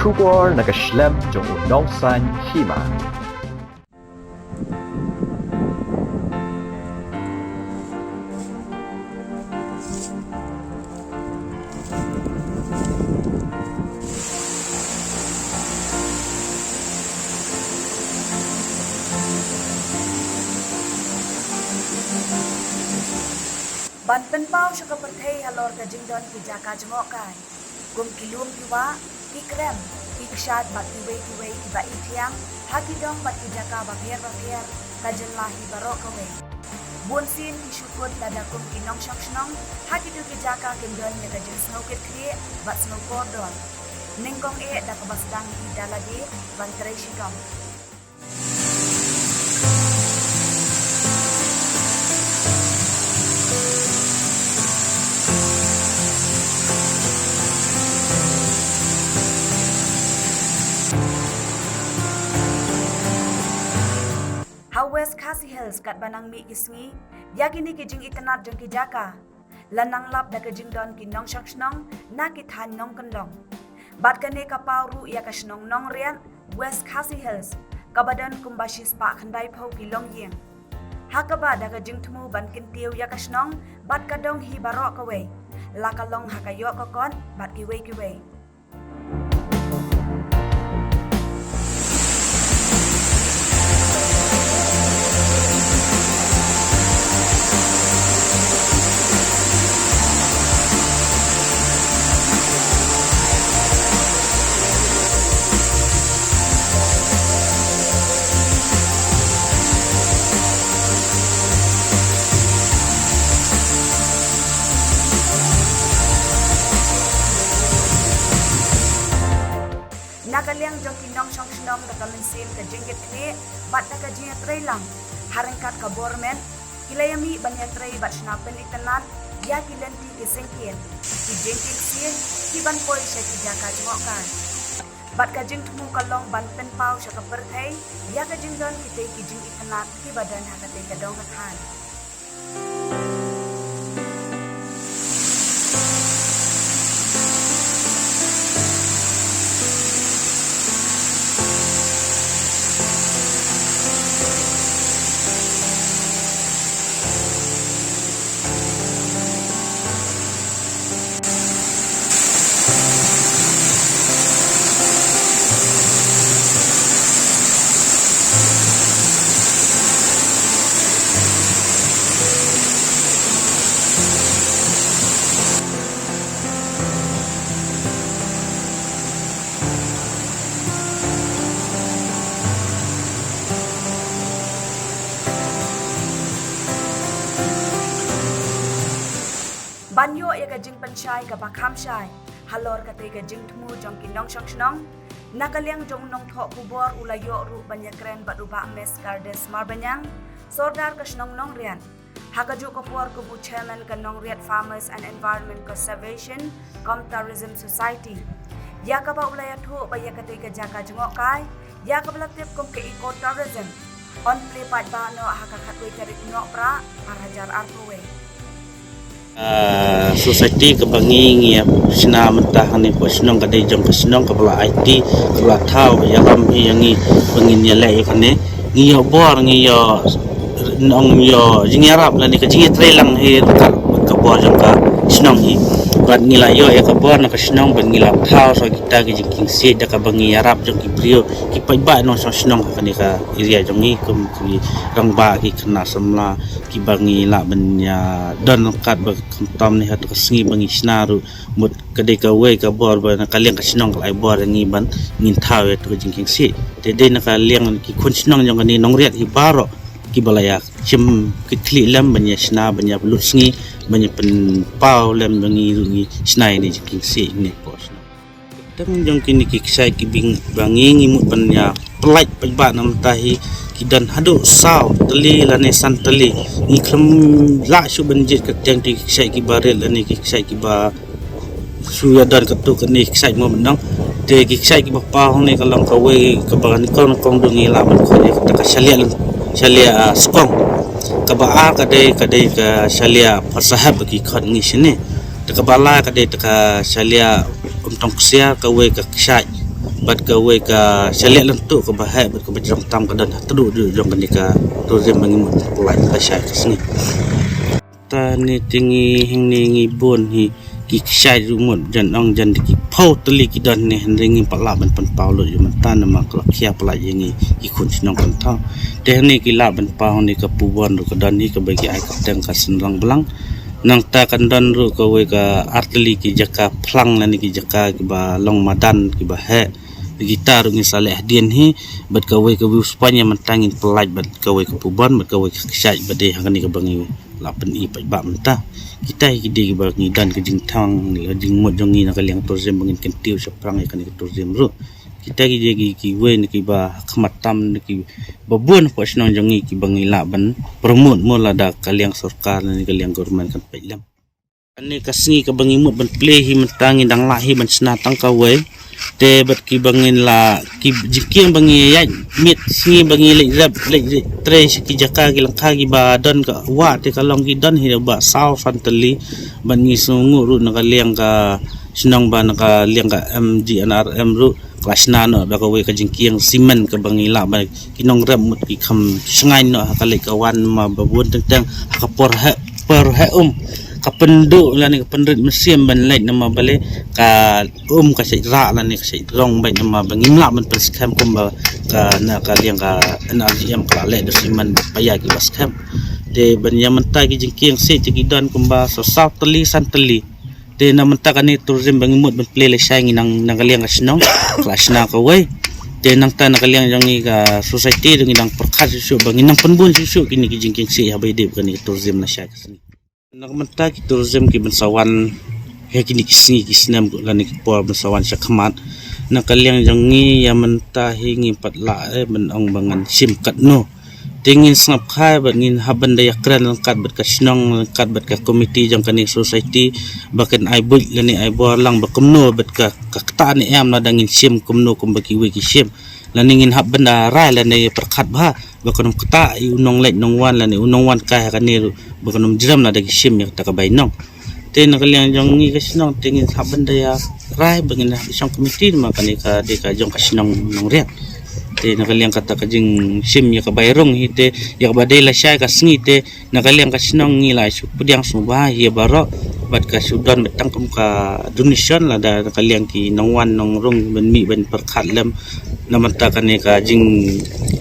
Kubor nakaslem jong unongsan hima. Ban penpau syaka perthei halor ka jingdon ki jaka jengok kai. Gum kilum kiwa, ki krem, ki kshat bat kiwe iba itiang, haki dong bat ki jaka babiar ka jelahi barok kawe. Bun sin ki syukut lada kum ki nong syok snong, haki du ki jaka kindon ya ka jeng snokit kri bat snokor don. Ningkong da ka basdang ki daladi ban krai shikam. West Khasi Hills kat banang mi kisngi, yakini ki jing itanat jong ki jaka, lanang lap da ka jing don ki nong shang shnong, na ki than nong kandong. Bat kane ka pauru ya ka shnong nong rian, West Khasi Hills, kabadan kumbashi spa khandai phau ki long yeng. Hakaba da ka jing tumu ban kin tiu ya ka shnong, bat ka dong hi barok ka we, la ka long hakayo ka kon, bat ki we ki we. Nakaliang jong kinong syong shnong da kaminsin ka jinggit kni bat na ka jingya tray lang harangkat ka bormen kilayami banya tray bat shnapen itanan ya kilenti ki singkin ki jingking sin ki ban poy sya ki jaka jmokan bat ka jing tumu kalong ban pen pau sya ka perthai ya ka jing don ki ki jing itanan ki badan hakate ka dong ka khan. Banyo ya ka jing pansyay ka bakam syay, halor ka te ka jing tumu jong kinong syong shnong, nakaliang jong nong thok kubor ulayo ru banya kren bat uba mes gardes mar banyang, sordar ka shnong nong rian, hakaju ka puar kubu chairman ka nong riat Farmers and Environment Conservation, Tourism Society. Ya ka ba ulaya thu ba ya ka te ka jaka jengok kai, ya ka belatip kum ke eco-tourism, on play pat ba no hakakatwe tarik ngok pra, arajar arpuwe. Society kebangi ngia sina mentah ni po sinong kadai jong sinong kepala IT kepala tau ya ram yangi bangin ya lai kene ngia bor ngia nong yo jingarap la ni ka jingi trelang he ka bor jong ka sinong hi bat ngila yo ya ka bor na ka sinong ban ngila tau so kita ki jing si da ka bangi arab jong ki brio ki pai ba no so sinong ka ni ka area jong ni kum ki rang ba ki kena semla ki bangi la banya don kat ba tom ni hat ka sngi bangi snaru mut kadai ka we ka bor ba na kaliang ka sinong ka ai bor ngi ban ngin thaw et ka jing si te de na ka liang ki kun sinong jong ni nong riat hi baro ki balaya chim ki thli lam banya sna banya blut sngi banya pen pau lam bangi rungi snai ni jing si ni pos tang jong kini ki sai ki bing bangi ngi mut banya pelait pa nam tahi kidan hadu saw tali lane san tali ni khlem la shu banjit ka jang ti sai ki barel ani ki sai ki ba suya dan ka tu ni sai mo mandang te ki sai ki ba pa hong ni ka lang ka we ka ba ni kon kong dungi la man ko ka shalia skong ka ba ka de ka shalia pasahab ki khot ni sine te ka bala ka de ka shalia tong sia ka we ka sai bat ka we ka selek lentuk ka bahai bat ka bejong tam ka dan tedu jong ka nika tourism bangin pelai ka syai kesni ta ni tingi hing ni ngibun hi ki syai rumut jan ong jan ki pau teli ki dan ni ringi pala ban pan pau lo yuman tan ma ka khia pala yengi ki kun sinong kan ta te ni ki la ban pau ni ka puban ru ka dan ni ka bagi ai ka teng ka senrang belang nang ta kan dan ru ka we ka arteli ki jaka plang la ni ki jaka ki ba long madan ki ba he gitar ngi saleh dien hi bat ka we ka Spanya mentangin pelaj bat ka we ka puban bat ka we ka syai bade hangani ka bangi lapen i pa ba menta kita hi di ba ngi dan ka jing thang ni jing mod jongi na kaliang tourism bangin kentiu seprang ka ni tourism ru kita ki we ni ki ba khamatam ni ki babun po snong jongi ki bangi la ban promote mo la da kaliang sarkar ni kaliang government kan pailam ani kasngi ka bangi mut ban play hi mentangin dang la hi ban snatang ka we te bat ki bangin la ki jiking bangi ya mit singi bangi le rap le tre ki jaka ki langka ki ba don ka wa te kalong ki don hi ba saw fantali ban ngi sungu ru na kaliang ka sinong ba na kaliang ka MGNRM ru klasna no ba ka we ka jingkiang simen ka bangi la ba kinong rap mut ki kham sngai no ka le ka wan ma babun teng ka por ha kapendu la ni kapenrit mesim ban lek nama bale ka ka ra la ni ka rong bai nama bangimla ban perskam kumba ka na ka liang ka NRGM ka lek desiman paya ki baskam de ban yamanta ki jingking se ki dan kumba so south teli santeli de namanta ka ni tourism bangimut ban play le shang nang kaliang ka snong klasna ka wai de nang ta na kaliang jangi ka society dengan perkhat susu bangin nang penbun susu kini ki jingking se ha bai de ka ni tourism na syak sini Nagmenta ki tourism ki bensawan he kini kisni kisnam la ni por bensawan syakmat na kaliang jangi ya menta hingi patla ben ong bangan sim kat no tingin sangap khai bat ngin haban daya kran langkat bat ka snong langkat bat ka komiti jang kani society bakan ai buj la ni ai bor lang bakumno bat ka ta ni am la dangin sim kumno kum baki we ki sim la ningin haban da rai la ni perkhat ba bakanum kata unong lek nong wan la ni unong wan ka ka ni bakanum jram la dagi sim ya ta ka bai nong te na kaliang jong ni ka sinong tingin haban daya rai bangin na isang komiti ma kani ka de ka jong ka sinong nong riak te na kaliang kata ka jing sim ya ka bayrong hite ya ka badai la syai ka sngi te na kaliang ka sinong ni la su pudiang subah ya baro bat ka sudan betang kum ka donation la da kaliang ki nong wan nong rong ben mi ben perkhat lem namanta kani ka jing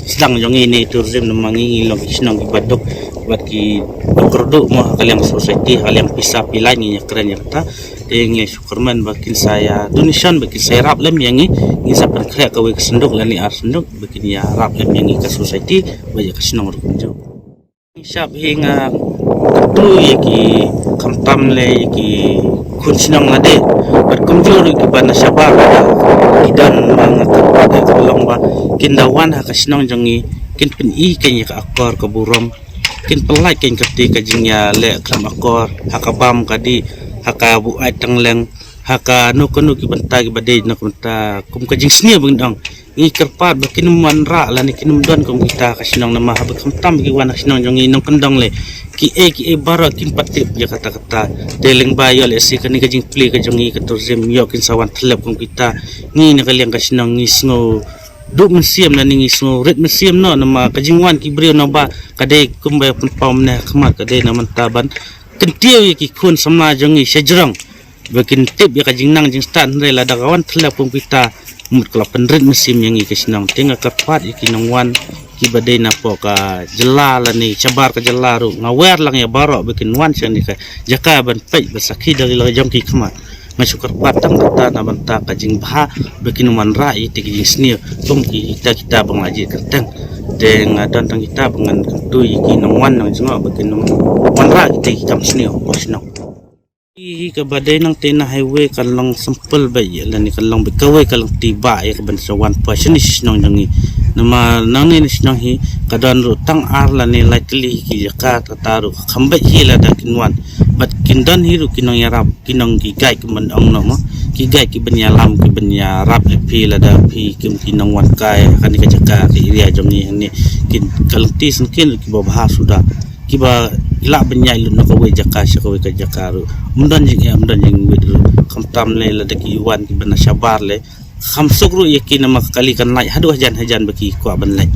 sedang jong ini tourism namangi long sinong ki badok bat ki dokrodo mo kaliang society kaliang pisa pilai ni keren ya kata ngi syukurman bakin saya donation bakin saya rap lem yang ni sa perkhat ka we sendok lani ar sendok bakin ya rap lem yang ka society baya ka sinong rukunjo syap hinga tu ki kamtam le ki kun sinong lade berkumjur ki bana sabar kidan mga kapade kolong ba kindawan ha ka sinong jangi kin pen I kanya ka akor ka burom kin pelai kin kati ka jingya le kram akor ha ka bam ka di ha ka bu ai tangleng ha ka no kono ki banta ki bade no banta kum ka jing snia bangdang I kerpat bakin manra la ni kinum don kong kita ka sinong nama ha kamtam ki wan sinong jangi nong kendong le ki e bara kin patip ya kata-kata deleng bayo le si kani ka jing play ka jangi ka tourism yo kin sawan thlep kong kita ni na kaliang ka sinong ni sngo du mensiam na ni sngo red mensiam no nama ka jingwan ki brio no ba kade kumba pun pam na khamat kade na mantaban kentiu ki khun samna jangi sejrong bakin tip ya ka jingnang jing stan re la da kawan thlep kong kita mut kala penrit musim yang i kesinong tinga kapat iki nong wan ki badai na po ka jela la ni cabar ka jela ru ngawer lang ya baro bikin wan siang ni ka jaka ban pai basaki dari la jong ki khama masukar patang kata na banta ka jing bha bikin wan ra i ti jing sni tum ki kita bang aji kerteng deng dan tang kita bangan tu iki nong wan nong jingo bikin wan ra ki kam sni po sinong I ka badai nang tena highway kalong sampel bay la ni kalong bikawe kalong tiba ya ka bansa one person is nong jangi nama nang ni nong hi kadan ru tang ar la ni likely ki jaka taru khambai hi la da kinwan bat kindan hi ru kinong yarap kinong ki gai ki man ong no mo ki gai ki benya lam ki benya rap le pi la da pi kim kinong wan kai kan ka jaka ki area jangi ni kin kalong ti sengkin ki babha sudah kiba ila benya ilun no kawe jaka sya kawe ka jakaru mundan jing wedru kamtam le la daki wan ki bana sabar le khamsuk ru yakin nama kali kan lai hadu hajan bagi kuat ban lai